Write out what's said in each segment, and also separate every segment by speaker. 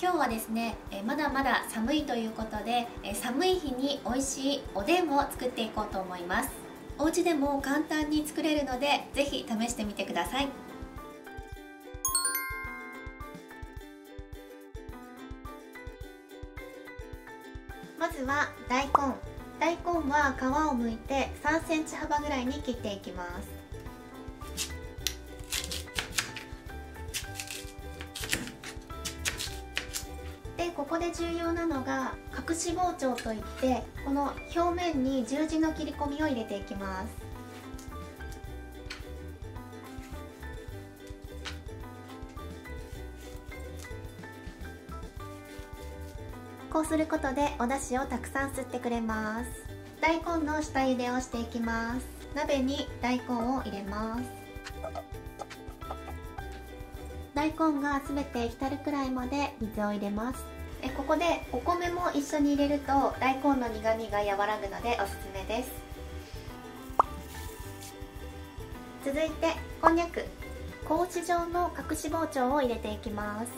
Speaker 1: 今日はですね、まだまだ寒いということで、寒い日に美味しいおでんを作っていこうと思います。お家でも簡単に作れるので、ぜひ試してみてください。まずは大根は皮を剥いて3センチ幅ぐらいに切っていきます。でここで重要なのが隠し包丁といって、この表面に十字の切り込みを入れていきます。こうすることでお出汁をたくさん吸ってくれます。大根の下茹でをしていきます。鍋に大根を入れます。大根が全て浸るくらいまで水を入れます。ここでお米も一緒に入れると大根の苦みが和らぐのでおすすめです。続いてこんにゃく、格子状の隠し包丁を入れていきます。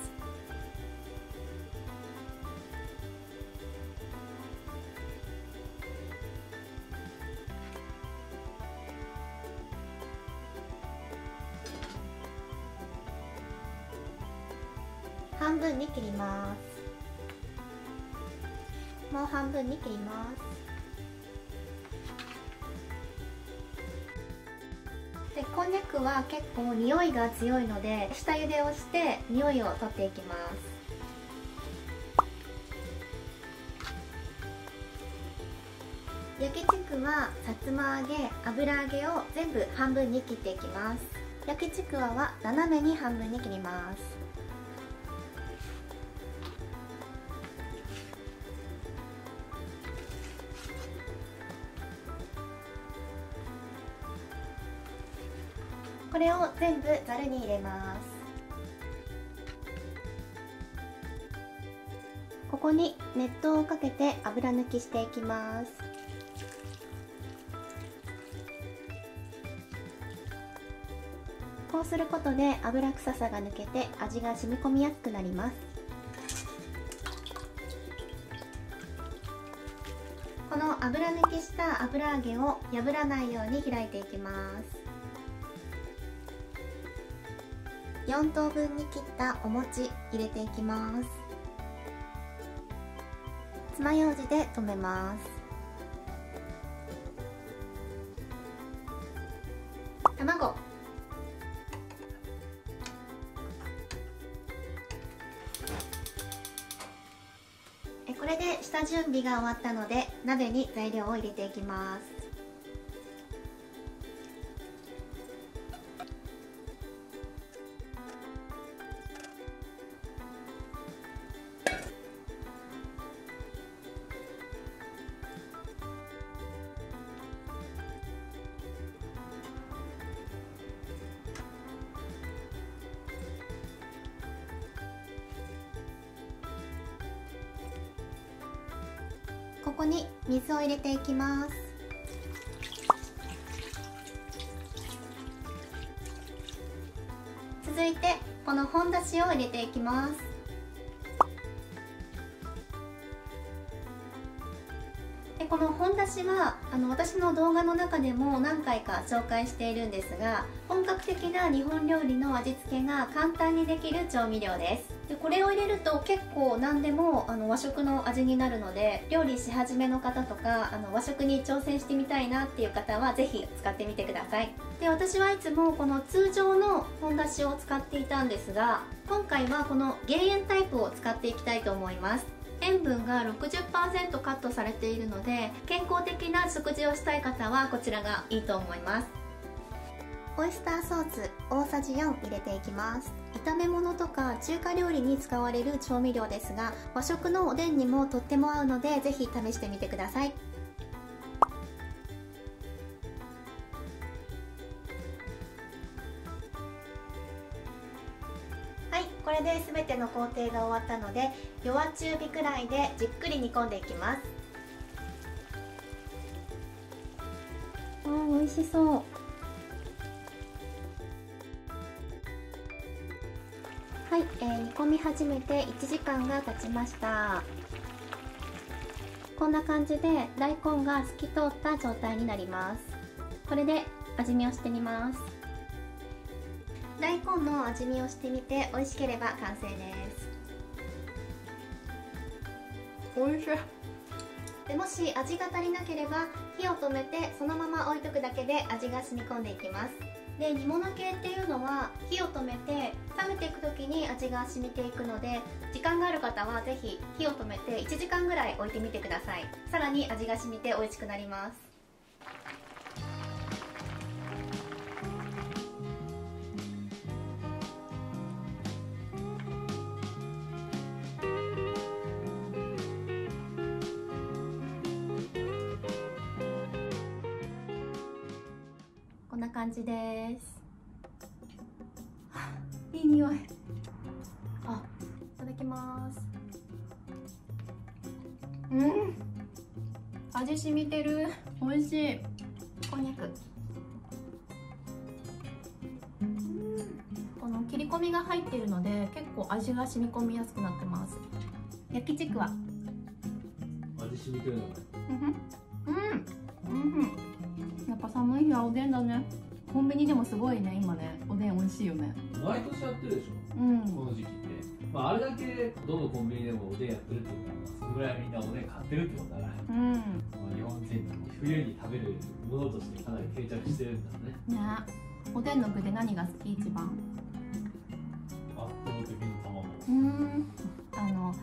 Speaker 1: 半分に切ります。もう半分に切ります。でこんにゃくは結構匂いが強いので、下茹でをして匂いを取っていきます。焼き軸はさつま揚げ、油揚げを全部半分に切っていきます。焼きちくわは斜めに半分に切ります。これを全部ざるに入れます。ここに熱湯をかけて油抜きしていきます。こうすることで油臭さが抜けて味が染み込みやすくなります。この油抜きした油揚げを破らないように開いていきます。4等分に切ったお餅入れていきます。爪楊枝で留めます。卵、これで下準備が終わったので、鍋に材料を入れていきます。ここに水を入れていきます。続いてこの本だしを入れていきます。でこの本だしは私の動画の中でも何回か紹介しているんですが、本格的な日本料理の味付けが簡単にできる調味料です。でこれを入れると結構何でも和食の味になるので、料理し始めの方とか和食に挑戦してみたいなっていう方はぜひ使ってみてください。で私はいつもこの通常の本だしを使っていたんですが、今回はこの減塩タイプを使っていきたいと思います。塩分が 60% カットされているので、健康的な食事をしたい方はこちらがいいと思います。オイスターソース大さじ4入れていきます。炒め物とか中華料理に使われる調味料ですが、和食のおでんにもとっても合うので、ぜひ試してみてください。はい、これで全ての工程が終わったので、弱中火くらいでじっくり煮込んでいきます。美味しそう。はい、煮込み始めて1時間が経ちました。こんな感じで大根が透き通った状態になります。これで味見をしてみます。大根の味見をしてみて美味しければ完成です。美味しい。でもし味が足りなければ火を止めてそのまま置いとくだけで味が染み込んでいきます。で、煮物系っていうのは火を止めて冷めていく時に味が染みていくので、時間がある方はぜひ火を止めて1時間ぐらい置いてみてください。さらに味が染みて美味しくなります。こんな感じです。いい匂い。あ、いただきます。味染みてる。美味しい。こんにゃく。この切り込みが入っているので結構味が染み込みやすくなってます。焼きちくわ。
Speaker 2: 味染みてるのか。
Speaker 1: やっぱ寒い日はおでんだね。コンビニでもすごいね、今ね、おでん美味しいよね。
Speaker 2: 毎年やってるでしょ、この時期って。あれだけどのコンビニでもおでんやってるってことは、そのぐらいみんなおでん買ってるってことだから、日本人の冬に食べるものとしてかなり定着してるんだね。
Speaker 1: ね、おでんの具で何が好き一番？
Speaker 2: 圧倒的に卵。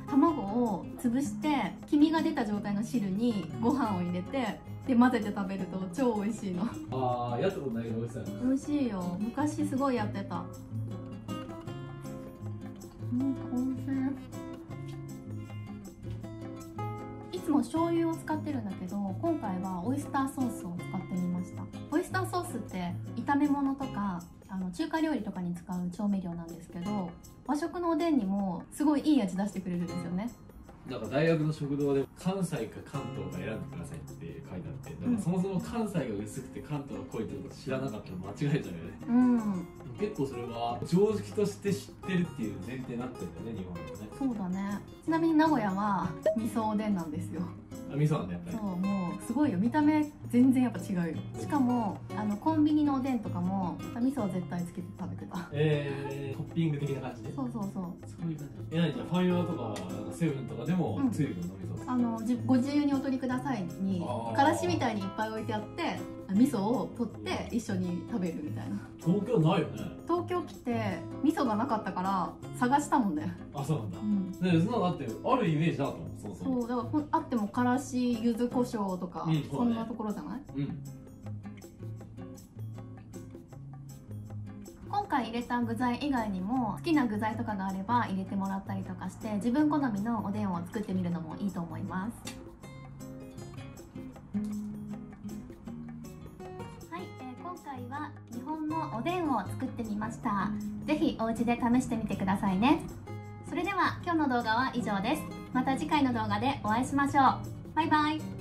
Speaker 1: 卵を潰して黄身が出た状態の汁にご飯を入れてで混ぜて食べると超美味しいの。
Speaker 2: ああ、やったことないけど美味しそうやな。
Speaker 1: 美味しいよ。昔すごいやってた。美味しい。いつも醤油を使ってるんだけど、今回はオイスターソースを使ってみました。オイスターソースって炒め物とか中華料理とかに使う調味料なんですけど、和食のおでんにもすごいいい味出してくれるんですよね。
Speaker 2: なんか大学の食堂で関西か関東か選んでくださいって書いてあって、だからそもそも関西が薄くて関東が濃いってこと知らなかったら間違えちゃうよね。結構それは常識として知ってるっていう前提になってるんだよね、日本だとね。
Speaker 1: そうだね。ちなみに名古屋は味噌おでんなんですよ。
Speaker 2: あ、味噌なんだやっぱり。
Speaker 1: そう、もうすごいよ。見た目全然やっぱ違うよ。しかもコンビニのおでんとかも味噌を絶対つけて食べてた。ト
Speaker 2: ッピング的な感じで。
Speaker 1: そうそうそう。
Speaker 2: そういう感じ。何じゃあファミマとかセブンとかでもついてくるの味噌。
Speaker 1: ご自由にお取りくださいにからしみたいにいっぱい置いてあって、味噌を取って一緒に食べるみたいな。
Speaker 2: 東京ないよね。
Speaker 1: 東京来て味噌がなかったから探したもんね。
Speaker 2: あ、そうなんだ。ね、そんなのだってあるイメージなかったもん。
Speaker 1: そうだからあってもからし、柚子胡椒とか、そんなところじゃない？今回入れた具材以外にも好きな具材とかがあれば入れてもらったりとかして、自分好みのおでんを作ってみるのもいいと思います。はい、今回は日本のおでんを作ってみました。ぜひお家で試してみてくださいね。それでは今日の動画は以上です。また次回の動画でお会いしましょう。バイバイ。